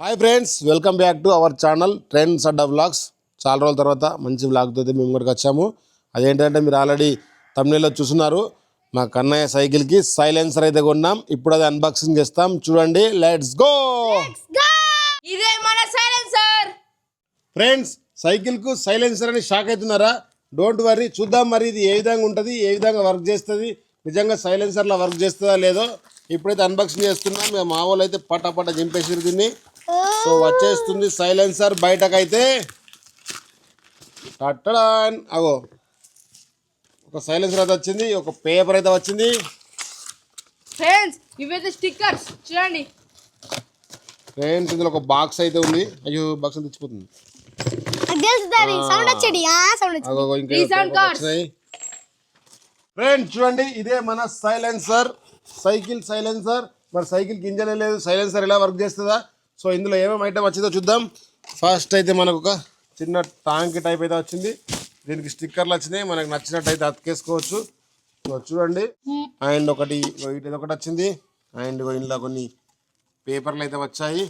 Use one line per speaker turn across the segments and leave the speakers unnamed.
Hi friends, welcome back to our channel trends Adda vlogs. చాలా రోజుల తర్వాత మంచి వ్లాగ్తో అయితే మేము ఇక్కడికి వచ్చాము. అదేంటంటే మీరు ఆల్రెడీ తమిళలో చూస్తున్నారు, మా కన్నయ్య సైకిల్కి సైలెన్సర్ అయితే కొన్నాం. ఇప్పుడు అది అన్బాక్సింగ్ చేస్తాం, చూడండి. Let's go.
ఇదే మన సైలెన్సర్.
ఫ్రెండ్స్, సైకిల్కు సైలెన్సర్ అని షాక్ అవుతున్నారా? డోంట్ వరీ, చూద్దాం మరి ఇది ఏ విధంగా ఉంటుంది, ఏ విధంగా వర్క్ చేస్తుంది, నిజంగా సైలెన్సర్లో వర్క్ చేస్తుందా లేదో ఇప్పుడైతే అన్బాక్సింగ్ చేస్తున్నాం. మేము మా వాళ్ళు అయితే పటాపట చింపేసి దీన్ని. సో వచ్చేస్తుంది సైలెన్సర్ బయటకైతే. టట్టడాన్, అగో ఒక సైలెన్సర్ అయితే వచ్చింది, ఒక పేపర్ అయితే వచ్చింది.
ఫ్రెండ్స్, ఇవైతే స్టిక్కర్స్ చూడండి.
ఫ్రెండ్స్, ఇందులో ఒక బాక్స్ అయితే ఉంది. అయ్యో, బాక్స్ తెచ్చిపోతుంది. ఫ్రెండ్స్ చూడండి, ఇదే మన సైలెన్సర్, సైకిల్ సైలెన్సర్. మరి సైకిల్కి ఇంజన్ లేదు, సైలెన్సర్ ఎలా వర్క్ చేస్తుందా? సో ఇందులో ఏమేమి ఐటమ్ వచ్చిందో చూద్దాం. ఫస్ట్ అయితే మనకు ఒక చిన్న టాంక్ టైప్ అయితే వచ్చింది. దీనికి స్టిక్కర్లు వచ్చినాయి, మనకు నచ్చినట్టు అయితే అతికేసుకోవచ్చు. చూడండి. అండ్ ఒకటి ఒకటి వచ్చింది. అండ్ ఇందులో కొన్ని పేపర్లు అయితే వచ్చాయి.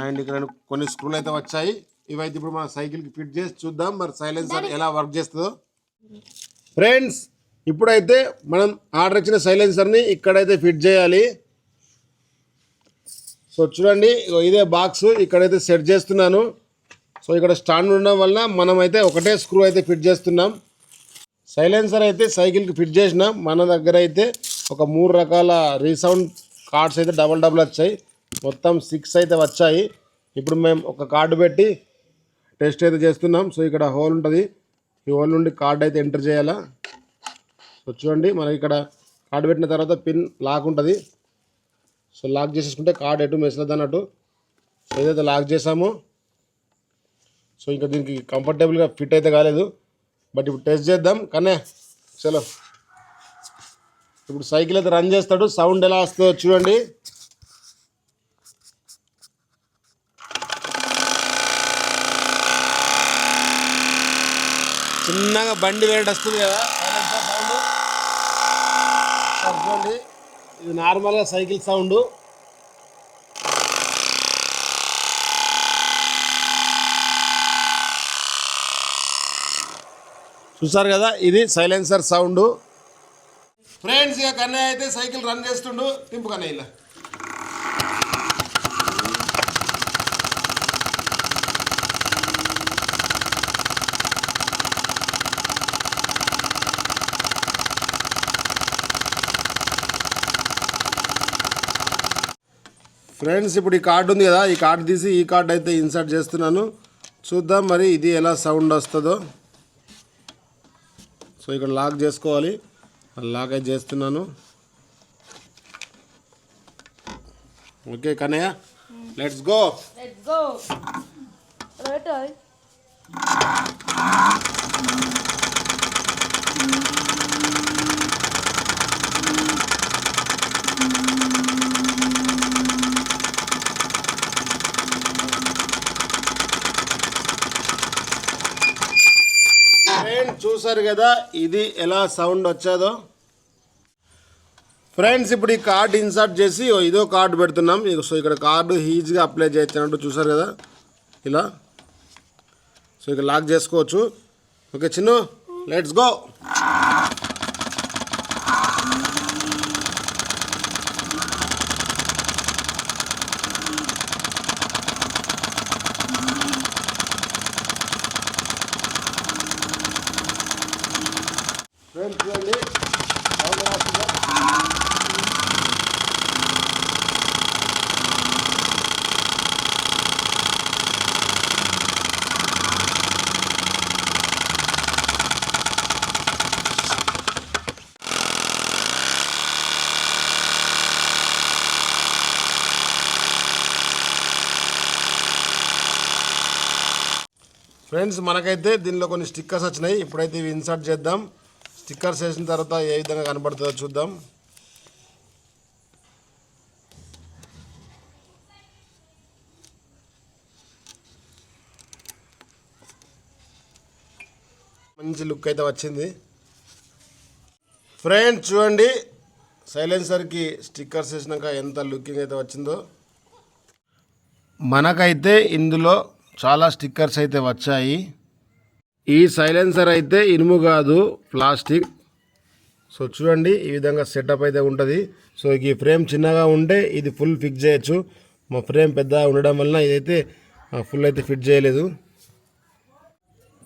అండ్ ఇక్కడ కొన్ని స్క్రూలు అయితే వచ్చాయి. ఇవైతే ఇప్పుడు మన సైకిల్కి ఫిట్ చేసి చూద్దాం మరి సైలెన్సర్ ఎలా వర్క్ చేస్తుందో. ఫ్రెండ్స్, ఇప్పుడైతే మనం ఆర్డర్ ఇచ్చిన సైలెన్సర్ని ఇక్కడైతే ఫిట్ చేయాలి. సో చూడండి, ఇదే బాక్స్ ఇక్కడైతే సెట్ చేస్తున్నాను. సో ఇక్కడ స్టాండ్ ఉండడం వల్ల మనం అయితే ఒకటే స్క్రూ అయితే ఫిట్ చేస్తున్నాం. సైలెన్సర్ అయితే సైకిల్కి ఫిట్ చేసినాం. మన దగ్గర అయితే ఒక 3 రకాల రీసౌండ్ కార్డ్స్ అయితే డబల్ వచ్చాయి. మొత్తం 6 అయితే వచ్చాయి. ఇప్పుడు మేము ఒక కార్డు పెట్టి టెస్ట్ అయితే చేస్తున్నాం. సో ఇక్కడ హోల్ ఉంటుంది, ఈ హోల్ నుండి కార్డ్ అయితే ఎంటర్ చేయాలా. సో చూడండి, మనకి ఇక్కడ కార్డు పెట్టిన తర్వాత పిన్ లాక్ ఉంటుంది. సో లాక్ చేసేసుకుంటే కార్డ్ ఎటు మెసలేదు అన్నట్టు. సో ఏదైతే లాక్ చేసామో, సో ఇంకా దీనికి కంఫర్టబుల్గా ఫిట్ అయితే కాలేదు. బట్ ఇప్పుడు టెస్ట్ చేద్దాం. కానీ చలో, ఇప్పుడు సైకిల్ అయితే రన్ చేస్తాడు. సౌండ్ ఎలా వస్తుందో చూడండి. చిన్నగా బండి వేడి వస్తుంది కదా సౌండ్. చూడండి, ఇది నార్మల్గా సైకిల్ సౌండ్. చూసారు కదా, ఇది సైలెన్సర్ సౌండ్. ఫ్రెండ్స్, ఇక కన్నయ్య అయితే సైకిల్ రన్ చేస్తుండు. తింపు కన్నయ్య ఇలా. ఫ్రెండ్స్, ఇప్పుడు ఈ కార్డు ఉంది కదా, ఈ కార్డు తీసి ఈ కార్డు అయితే ఇన్సర్ట్ చేస్తున్నాను. చూద్దాం మరి ఇది ఎలా సౌండ్ వస్తుందో. సో ఇక్కడ లాక్ చేసుకోవాలి, లాక్ అయితే చేస్తున్నాను. Okay Kannayya, let's go. చూసారు కదా ఇది ఎలా సౌండ్ వచ్చాదో. ఫ్రెండ్స్, ఇప్పుడు ఈ కార్డు ఇన్సర్ట్ చేసి ఇదో కార్డు పెడుతున్నాం. సో ఇక్కడ కార్డు ఈజీగా అప్లై చేయొచ్చు అన్నట్టు. చూసారు కదా ఇలా. సో ఇక్కడ లాక్ చేసుకోవచ్చు. Okay Chinnu, let's go. చూడండి సౌండ్ వస్తుందా? ఫ్రెండ్స్, మనకైతే దీనిలో కొన్ని స్టిక్కర్స్ వచ్చినాయి. ఇప్పుడైతే ఇవి ఇన్సర్ట్ చేద్దాం. స్టిక్కర్స్ వేసిన తర్వాత ఏ విధంగా కనబడుతుందో చూద్దాం. మంచి లుక్ అయితే వచ్చింది. ఫ్రెండ్స్ చూడండి, సైలెన్సర్కి స్టిక్కర్స్ వేసినాక ఎంత లుకింగ్ అయితే వచ్చిందో. మనకైతే ఇందులో చాలా స్టిక్కర్స్ అయితే వచ్చాయి. ఈ సైలెన్సర్ అయితే ఇనుము కాదు, ప్లాస్టిక్. సో చూడండి, ఈ విధంగా సెటప్ అయితే ఉంటుంది. సో ఈ ఫ్రేమ్ చిన్నగా ఉంటే ఇది ఫుల్ ఫిక్స్ చేయొచ్చు. మా ఫ్రేమ్ పెద్దగా ఉండడం వలన ఇదైతే ఫుల్ అయితే ఫిట్ చేయలేదు.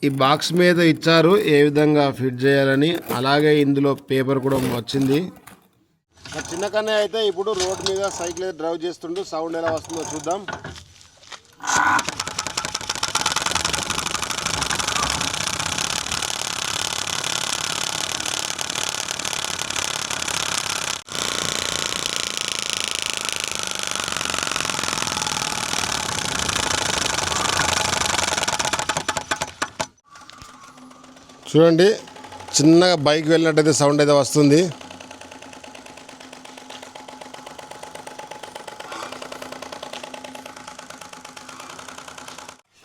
ఈ బాక్స్ మీద ఇచ్చారు ఏ విధంగా ఫిట్ చేయాలని, అలాగే ఇందులో పేపర్ కూడా వచ్చింది. మా చిన్న కన్నయ్య అయితే ఇప్పుడు రోడ్ మీద సైకిల్ అయితే డ్రైవ్ చేస్తుంటూ సౌండ్ ఎలా వస్తుందో చూద్దాం. చూడండి, చిన్నగా బైక్ వెళ్ళినట్టయితే సౌండ్ అయితే వస్తుంది.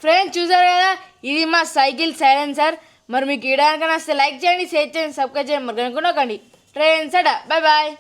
ఫ్రెండ్స్ చూసారు కదా, ఇది మా సైకిల్ సైలెన్సర్. మరి మీకు ఈ వీడియో కనుక నచ్చితే లైక్ చేయండి, షేర్ చేయండి, సబ్స్క్రైబ్ చేయండి. మరి కనుక్కోకండి. Friends bye bye.